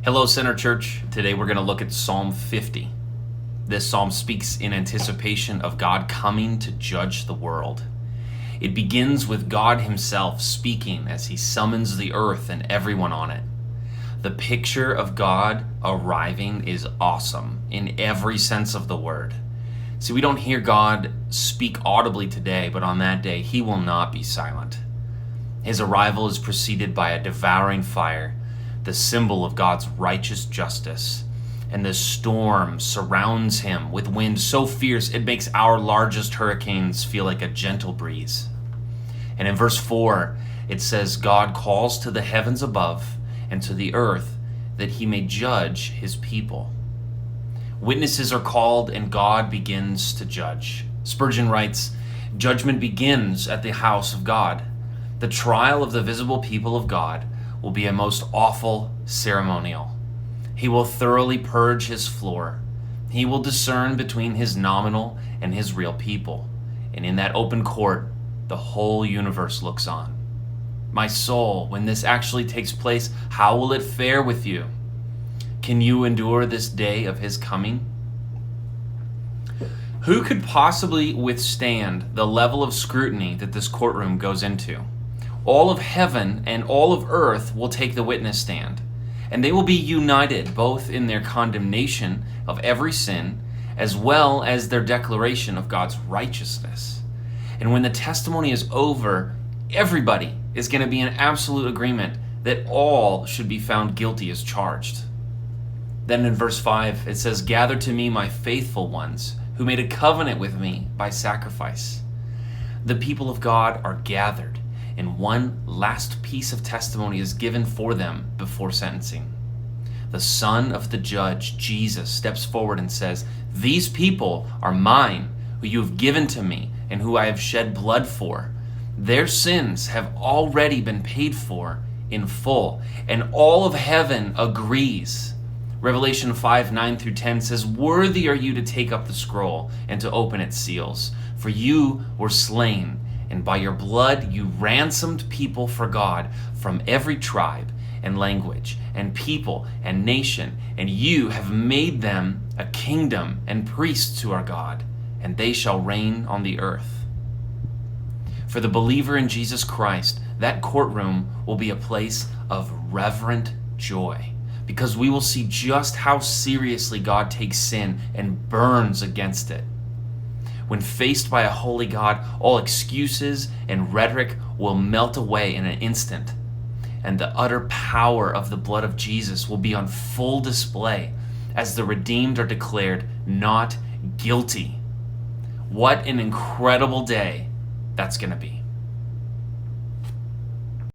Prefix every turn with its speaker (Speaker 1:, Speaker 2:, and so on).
Speaker 1: Hello, Center Church. Today we're going to look at Psalm 50. This psalm speaks in anticipation of God coming to judge the world. It begins with God himself speaking as he summons the earth and everyone on it. The picture of God arriving is awesome in every sense of the word. See, we don't hear God speak audibly today, but on that day he will not be silent. His arrival is preceded by a devouring fire, the symbol of God's righteous justice. And the storm surrounds him with wind so fierce it makes our largest hurricanes feel like a gentle breeze. And in verse 4, it says, God calls to the heavens above and to the earth that he may judge his people. Witnesses are called and God begins to judge. Spurgeon writes, judgment begins at the house of God. The trial of the visible people of God will be a most awful ceremonial. He will thoroughly purge his floor. He will discern between his nominal and his real people. And in that open court, the whole universe looks on. My soul, when this actually takes place, how will it fare with you? Can you endure this day of his coming? Who could possibly withstand the level of scrutiny that this courtroom goes into? All of heaven and all of earth will take the witness stand, and they will be united both in their condemnation of every sin as well as their declaration of God's righteousness. And when the testimony is over, everybody is going to be in absolute agreement that all should be found guilty as charged. Then in verse 5, it says, gather to me my faithful ones who made a covenant with me by sacrifice. The people of God are gathered, and one last piece of testimony is given for them before sentencing. The Son of the Judge, Jesus, steps forward and says, these people are mine, who you have given to me, and who I have shed blood for. Their sins have already been paid for in full, and all of heaven agrees. Revelation 5:9-10 says, worthy are you to take up the scroll and to open its seals, for you were slain, and by your blood you ransomed people for God from every tribe and language and people and nation, and you have made them a kingdom and priests to our God, and they shall reign on the earth. For the believer in Jesus Christ, that courtroom will be a place of reverent joy, because we will see just how seriously God takes sin and burns against it. When faced by a holy God, all excuses and rhetoric will melt away in an instant, and the utter power of the blood of Jesus will be on full display as the redeemed are declared not guilty. What an incredible day that's going to be.